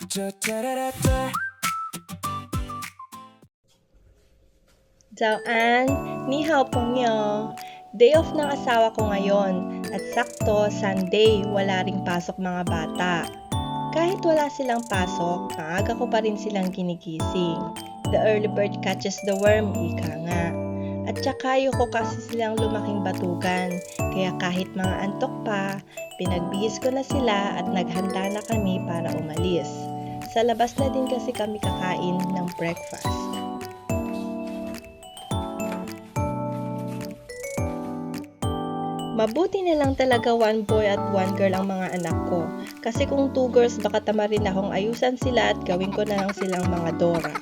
早安, ni hao pongyo. Day off ng asawa ko ngayon at sakto Sunday wala ring pasok mga bata. Kahit wala silang pasok, maaga ko pa rin silang ginigising. The early bird catches the worm, ika nga. At saka ayoko kasi silang lumaking batugan, kaya kahit mga antok pa, pinagbihis ko na sila at naghanda na kami para umalis. Sa labas na din kasi kami kakain ng breakfast. Mabuti na lang talaga one boy at one girl ang mga anak ko. Kasi kung 2 girls baka tamarin akong ayusan sila at gawin ko na lang silang mga Dora.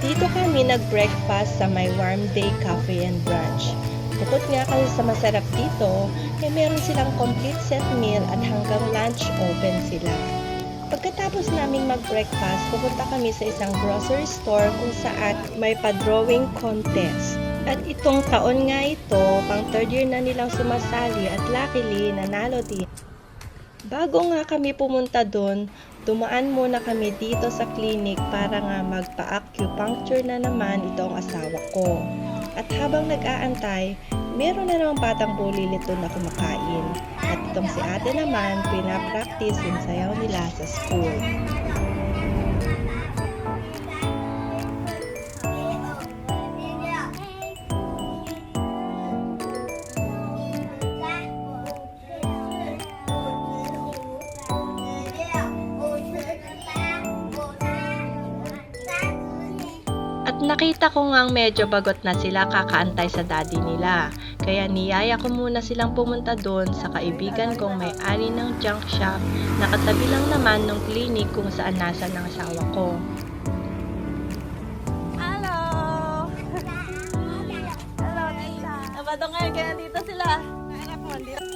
Dito kami nag-breakfast sa My Warm Day Cafe and Brunch. Bukod nga kasi sa masarap dito, meron silang complete set meal at hanggang lunch open sila. Pagkatapos naming mag-breakfast, pupunta kami sa isang grocery store kung saan may pa-drawing contest. At itong taon nga ito, pang 3rd year na nilang sumasali at luckily nanalo din. Bago nga kami pumunta doon, dumaan muna kami dito sa clinic para nga magpa-acupuncture na naman itong asawa ko. At habang nag-aantay, meron na namang batang bulilito na kumakain. At itong si ate naman, pinapractice yung sayaw nila sa school. At nakita ko ngang medyo bagot na sila kakaantay sa daddy nila. Kaya niyaya ko muna silang pumunta doon sa kaibigan kong may-ari ng junk shop na katabi lang naman ng clinic kung saan nasa ng asawa ko. Hello! Hello, Tita. Nabato ngayon kaya dito sila. Nahanap mo, dito.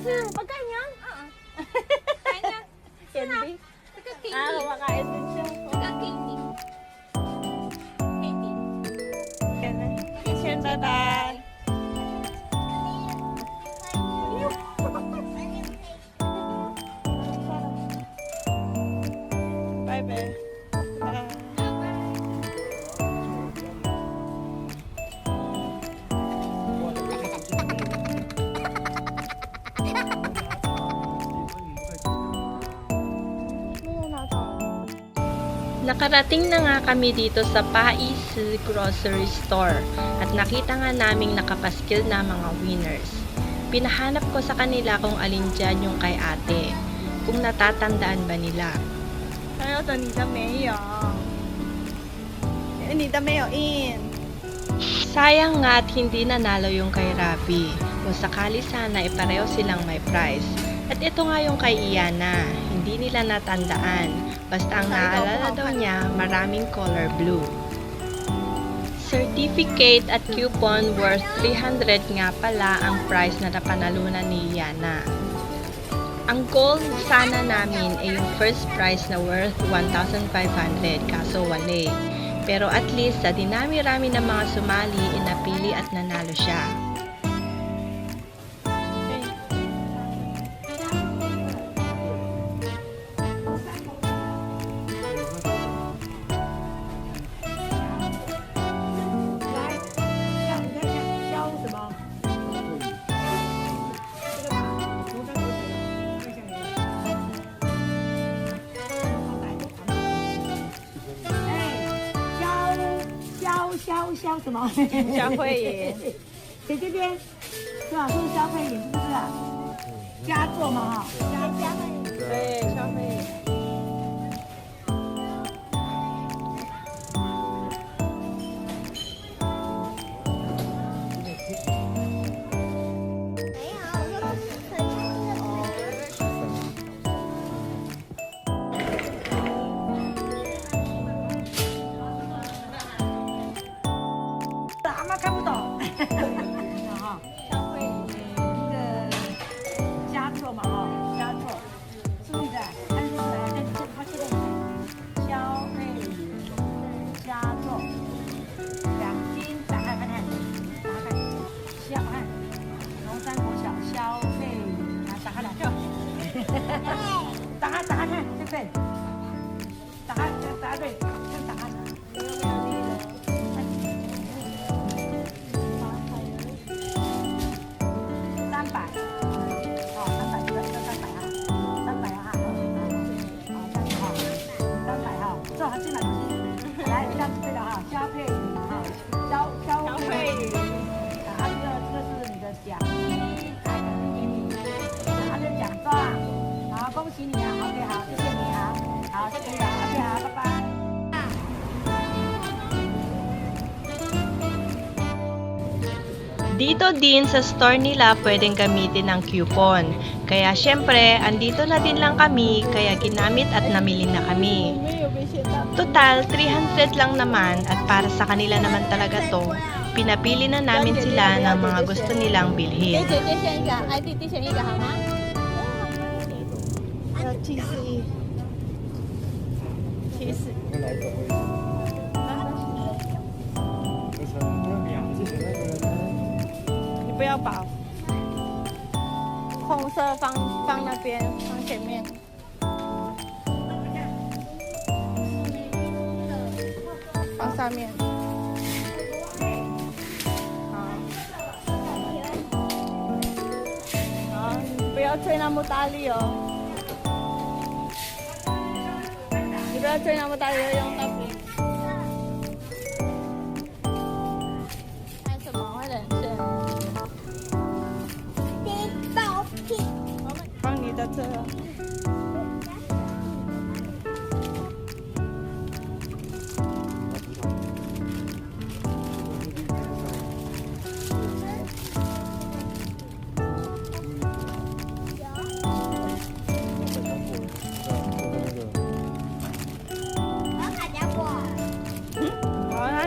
Pagkain yan? Kain yan. Candy? Kumakain din siya. Candy. Kitchen, bye-bye. Bye-bye. Nakarating na nga kami dito sa Pais Grocery Store at nakita nga naming nakapaskil na mga winners. Pinahanap ko sa kanila kung alin dyan yung kay ate, kung natatandaan ba nila. 还有的你的没有，你的没有 in。 Sayang nga at hindi nanalo yung kay Rabi. Kung sakali sana pareho silang may prize. At ito nga yung kay Iana, hindi nila natandaan. Basta ang naalala daw niya, maraming color blue. Certificate at coupon worth 300 nga pala ang prize na napanalunan ni Yana. Ang goal sana namin ay yung first prize na worth 1,500 kaso wala. Pero at least sa dinami-rami ng mga sumali, inapili at nanalo siya.消什么？消慧妍，在这边是吧？这是消费也是不是啊？佳作嘛哈，佳慧。对，消慧妍。阿妈看不懂。哈，消费那个佳作嘛哈，佳作，注意的，看这个，他这个消费佳作，两斤，打开看看，打开，小看，龙山国小消费，打开两个，打开看，对不对？打开对，打开。来，这样子对了哈，消费哈，消费，啊，这个是你的奖励，来，给你，拿着奖状，好，恭喜你啊 ，OK， 好，谢谢你啊，好，谢谢你啊 ，OK， 好，拜拜。Dito din sa store nila pwedeng gamitin ng coupon. Kaya syempre, andito na din lang kami, kaya ginamit at namili na kami. Total, 300 lang naman at para sa kanila naman talaga to, pinapili na namin sila ng mga gusto nilang bilhin. 给姐姐选一个，来弟弟选一个好吗？要71，70。哪一种位置？你不要拔，红色放那边，放前面。放上面。好，你不要吹那么大力哦。你不要吹那么大力，要用大力。看什么会冷线？放你的车。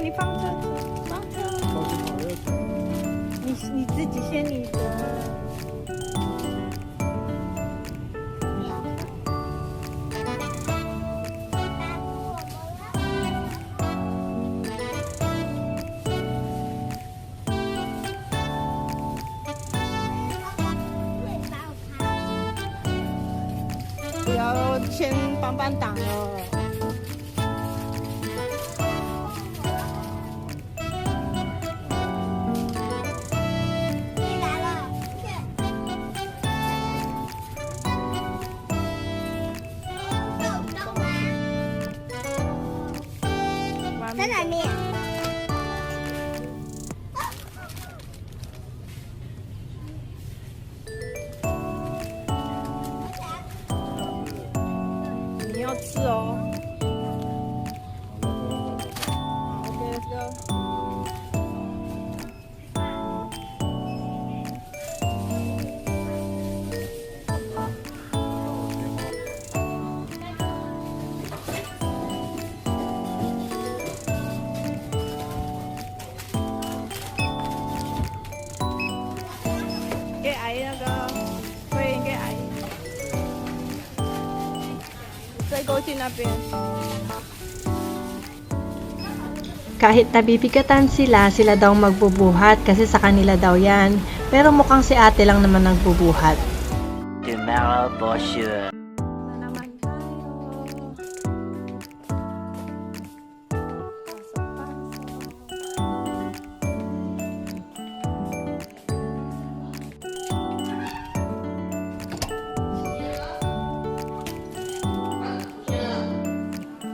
你放车，放车。你自己先你的。不要先帮挡哦。在哪面？你要吃哦。那个会应该矮。再过去那边。 Kahit nabibigatan sila, sila daw magbubuhat kasi sa kanila daw yan. Pero mukhang si ate lang naman nagbubuhat. Tomorrow for sure. Na naman tayo.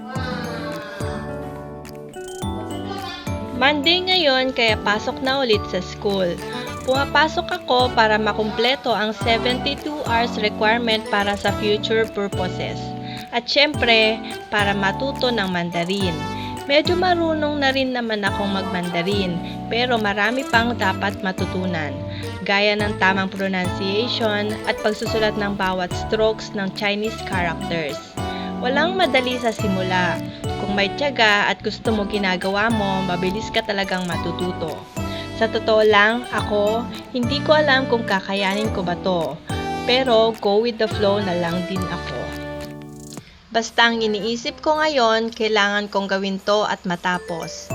Pasok-pasok. Monday ngayon kaya pasok na ulit sa school. Pumapasok ako para makumpleto ang 72 hours requirement para sa future purposes. At syempre, para matuto ng Mandarin. Medyo marunong na rin naman akong mag-Mandarin, pero marami pang dapat matutunan. Gaya ng tamang pronunciation at pagsusulat ng bawat strokes ng Chinese characters. Walang madali sa simula. Kung may tiyaga at gusto mo ginagawa mo, mabilis ka talagang matututo. Sa totoo lang, ako, hindi ko alam kung kakayanin ko ba to. Pero go with the flow na lang din ako. Basta ang iniisip ko ngayon, kailangan kong gawin to at matapos.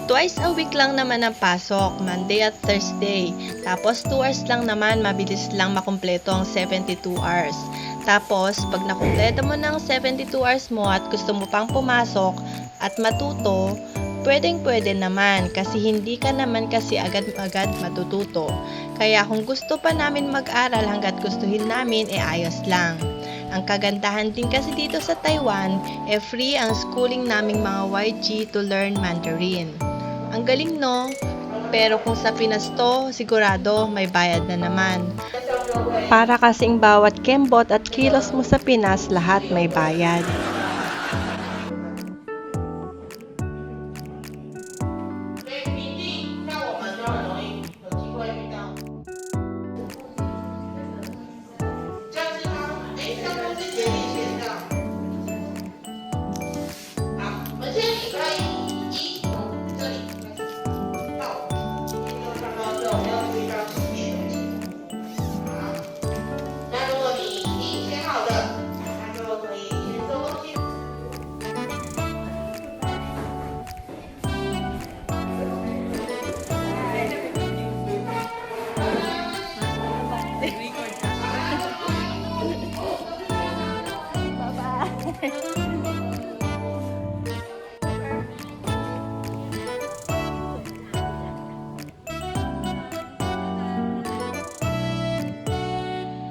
Twice a week lang naman ang pasok, Monday at Thursday. Tapos 2 hours lang naman, mabilis lang makumpleto ang 72 hours. Tapos, pag nakumpleto mo ng 72 hours mo at gusto mo pang pumasok at matuto, pwedeng-pwede naman kasi hindi ka naman kasi agad-agad matututo. Kaya kung gusto pa namin mag-aral hanggat gustuhin namin, ayos lang. Ang kagandahan din kasi dito sa Taiwan, free ang schooling naming mga YG to learn Mandarin. Ang galing no? Pero kung sa Pinas to, sigurado may bayad na naman. Para kasing bawat kembot at kilos mo sa Pinas, lahat may bayad.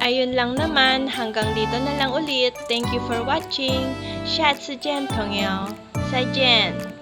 Ayun lang naman, hanggang dito na lang ulit. Thank you for watching. 下次见朋友，再见。